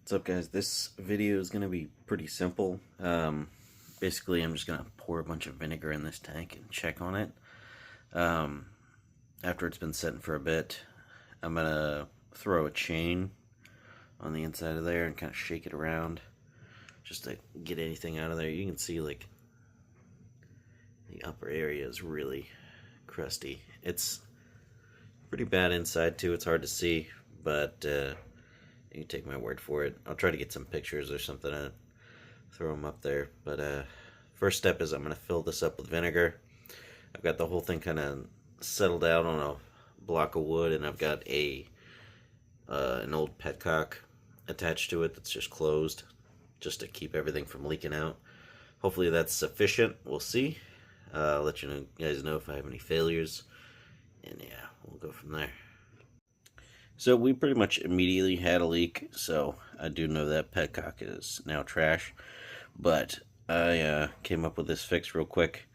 What's up, guys? This video is going to be pretty simple. Basically, I'm just going to pour a bunch of vinegar in this tank and check on it. After it's been sitting for a bit, I'm going to throw a chain on the inside of there and kind of shake it around just to get anything out of there. You can see, like, the upper area is really crusty. It's pretty bad inside, too. It's hard to see, but you can take my word for it. I'll try to get some pictures or something and throw them up there. But first step is I'm going to fill this up with vinegar. I've got the whole thing kind of settled out on a block of wood, and I've got an old petcock attached to it that's just closed, just to keep everything from leaking out. Hopefully that's sufficient. We'll see. I'll let you guys know if I have any failures, and yeah, we'll go from there. So we pretty much immediately had a leak, so I do know that petcock is now trash, but I came up with this fix real quick.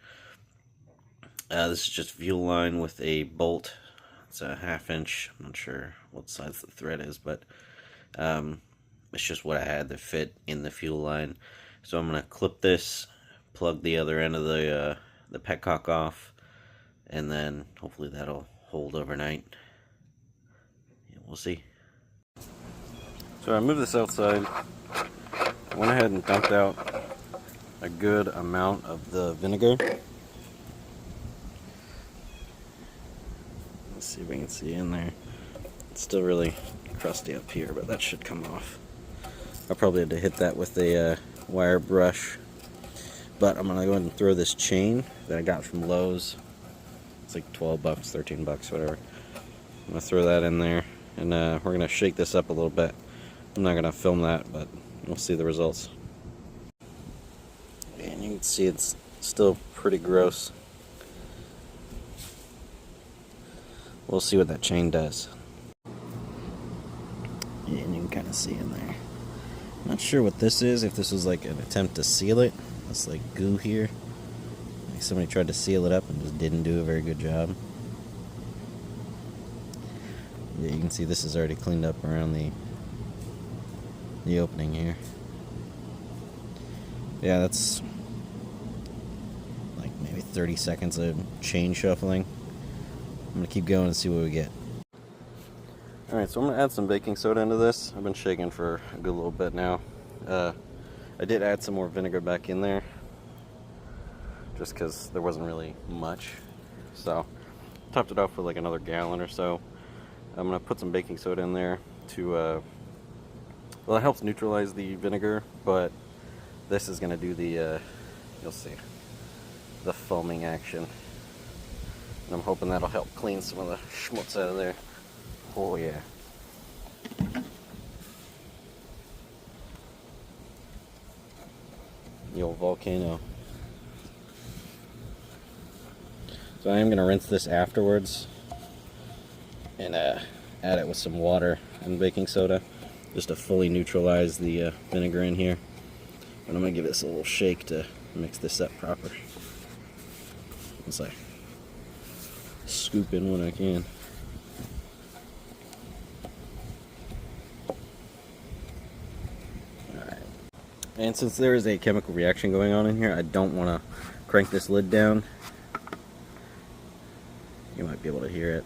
This is just fuel line with a bolt. It's a 1/2 inch. I'm not sure what size the thread is, but it's just what I had that fit in the fuel line. So I'm going to clip this, plug the other end of the petcock off, and then hopefully that'll hold overnight. We'll see. So I moved this outside. I went ahead and dumped out a good amount of the vinegar. Let's see if we can see in there. It's still really crusty up here, but that should come off. I probably had to hit that with a wire brush. But I'm gonna go ahead and throw this chain that I got from Lowe's. It's like 12 bucks, 13 bucks, whatever. I'm gonna throw that in there. And we're going to shake this up a little bit. I'm not going to film that, but we'll see the results. And you can see it's still pretty gross. We'll see what that chain does. Yeah, and you can kind of see in there. Not sure what this is, if this was like an attempt to seal it. It's like goo here. Like somebody tried to seal it up and just didn't do a very good job. Yeah, you can see this is already cleaned up around the opening here. Yeah, that's like maybe 30 seconds of chain shuffling. I'm gonna keep going and see what we get. Alright, so I'm gonna add some baking soda into this. I've been shaking for a good little bit now. I did add some more vinegar back in there, just because there wasn't really much. So, topped it off with like another gallon or so. I'm going to put some baking soda in there to, well, it helps neutralize the vinegar, but this is going to do the, you'll see, the foaming action. And I'm hoping that'll help clean some of the schmutz out of there. Oh, yeah. The old volcano. So I am going to rinse this afterwards and add it with some water and baking soda just to fully neutralize the vinegar in here. And I'm going to give this a little shake to mix this up proper. It's like scoop in when I can. Alright. And since there is a chemical reaction going on in here, I don't want to crank this lid down. You might be able to hear it.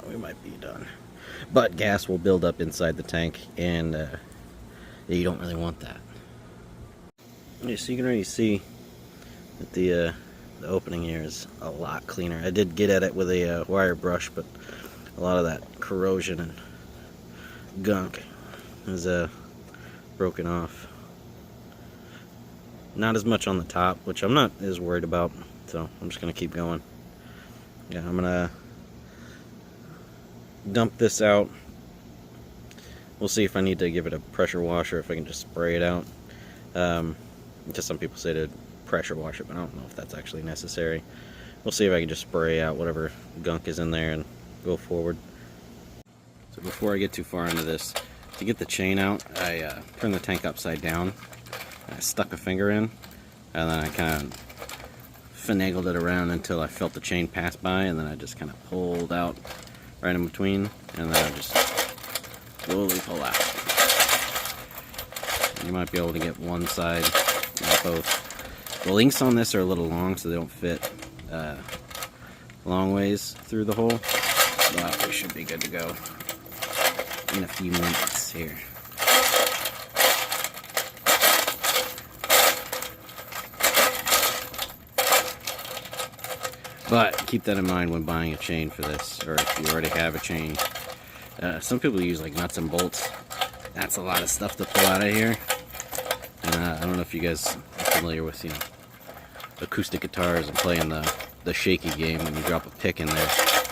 We might be done. But gas will build up inside the tank, and you don't really want that. Yeah, so you can already see that the opening here is a lot cleaner. I did get at it with a wire brush, but a lot of that corrosion and gunk is broken off. Not as much on the top, which I'm not as worried about, so I'm just going to keep going. Yeah, I'm going to dump this out. We'll see if I need to give it a pressure wash or if I can just spray it out. Just some people say to pressure wash it, but I don't know if that's actually necessary. We'll see if I can just spray out whatever gunk is in there and go forward. So before I get too far into this, to get the chain out, I turned the tank upside down. I stuck a finger in, and then I kind of finagled it around until I felt the chain pass by, and then I just kind of pulled out right in between, and then I just slowly pull out. You might be able to get one side, not both. The links on this are a little long, so they don't fit long ways through the hole, but we should be good to go in a few minutes here. But keep that in mind when buying a chain for this, or if you already have a chain. Some people use like nuts and bolts. That's a lot of stuff to pull out of here. And I don't know if you guys are familiar with, you know, acoustic guitars and playing the shaky game when you drop a pick in there.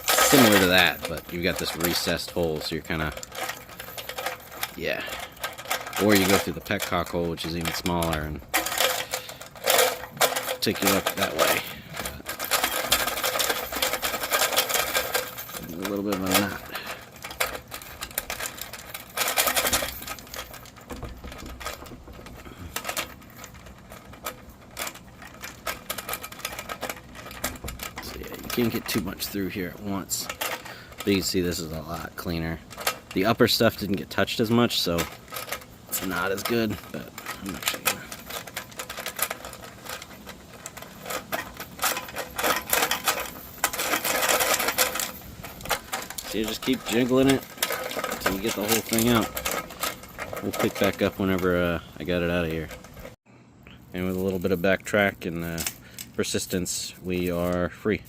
Similar to that, but you've got this recessed hole, so you're kind of, yeah. Or you go through the petcock hole, which is even smaller, and take you up that way. A little bit of a knot. So yeah, you can't get too much through here at once. But you can see this is a lot cleaner. The upper stuff didn't get touched as much, so it's not as good, but I'm actually gonna. So you just keep jiggling it until you get the whole thing out. We'll pick back up whenever I got it out of here. And with a little bit of backtrack and persistence, we are free.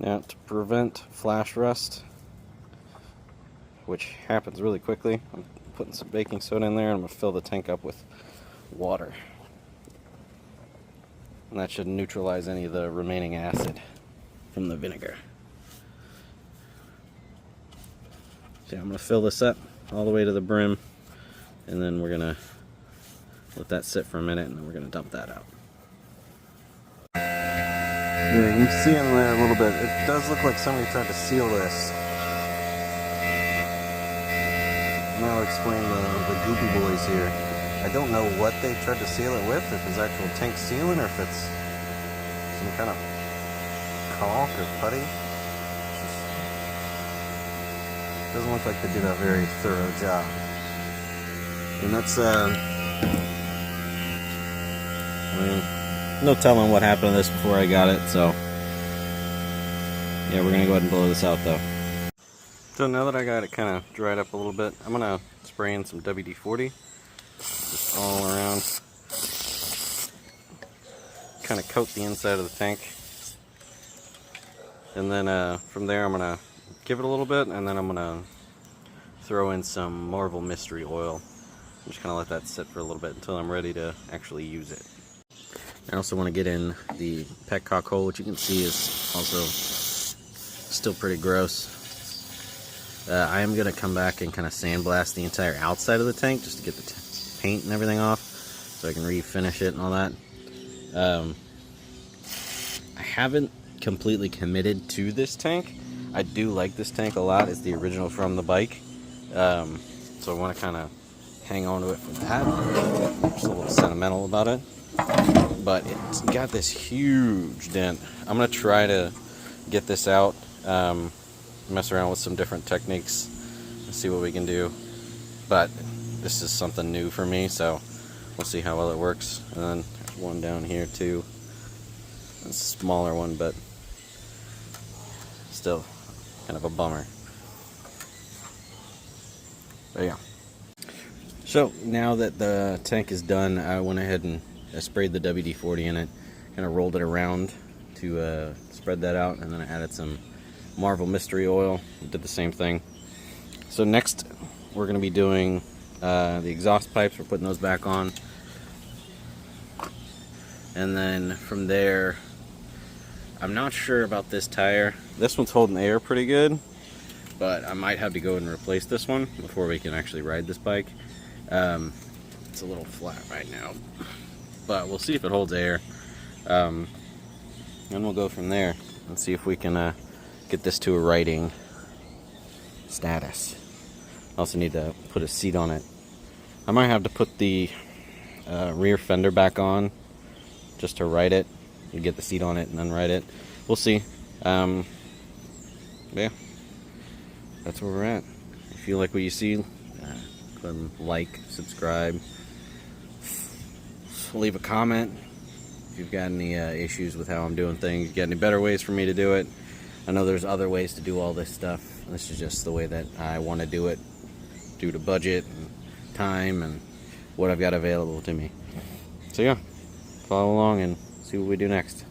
Now, to prevent flash rust, which happens really quickly, I'm putting some baking soda in there and I'm going to fill the tank up with water. And that should neutralize any of the remaining acid from the vinegar. So I'm going to fill this up all the way to the brim, and then we're going to let that sit for a minute, and then we're going to dump that out. Yeah, you can see in there a little bit. It does look like somebody tried to seal this. Now I'll explain the goopy boys here. I don't know what they tried to seal it with, if it's actual tank sealant or if it's some kind of caulk or putty. Doesn't look like they did a very thorough job. And that's, I mean, no telling what happened to this before I got it, so yeah, we're gonna go ahead and blow this out though. So now that I got it kind of dried up a little bit, I'm gonna spray in some WD-40 just all around, kind of coat the inside of the tank, and then from there I'm gonna give it a little bit, and then I'm gonna throw in some Marvel Mystery Oil. I'm just gonna let that sit for a little bit until I'm ready to actually use it. I also want to get in the petcock hole, which you can see is also still pretty gross. I am gonna come back and kind of sandblast the entire outside of the tank just to get the paint and everything off, so I can refinish it and all that. I haven't completely committed to this tank. I do like this tank a lot. It's the original from the bike, so I want to kind of hang on to it for that. I'm just a little sentimental about it, but it's got this huge dent. I'm gonna try to get this out, mess around with some different techniques and see what we can do, but this is something new for me, so we'll see how well it works. And then there's one down here too, a smaller one, but still kind of a bummer. But yeah. So now that the tank is done, I went ahead and sprayed the WD-40 in it, kind of rolled it around to spread that out, and then I added some Marvel Mystery Oil, did the same thing. So next we're going to be doing the exhaust pipes. We're putting those back on, and then from there, I'm not sure about this tire. This one's holding the air pretty good, but I might have to go and replace this one before we can actually ride this bike. It's a little flat right now, but we'll see if it holds air, and we'll go from there and see if we can get this to a riding status. I also need to put a seat on it. I might have to put the rear fender back on just to ride it. You get the seat on it and then ride it. We'll see. Yeah, that's where we're at. If you like what you see, go ahead and like, subscribe, leave a comment. If you've got any issues with how I'm doing things, you got any better ways for me to do it. I know there's other ways to do all this stuff. This is just the way that I want to do it, due to budget and time and what I've got available to me. So yeah, follow along and see what we do next.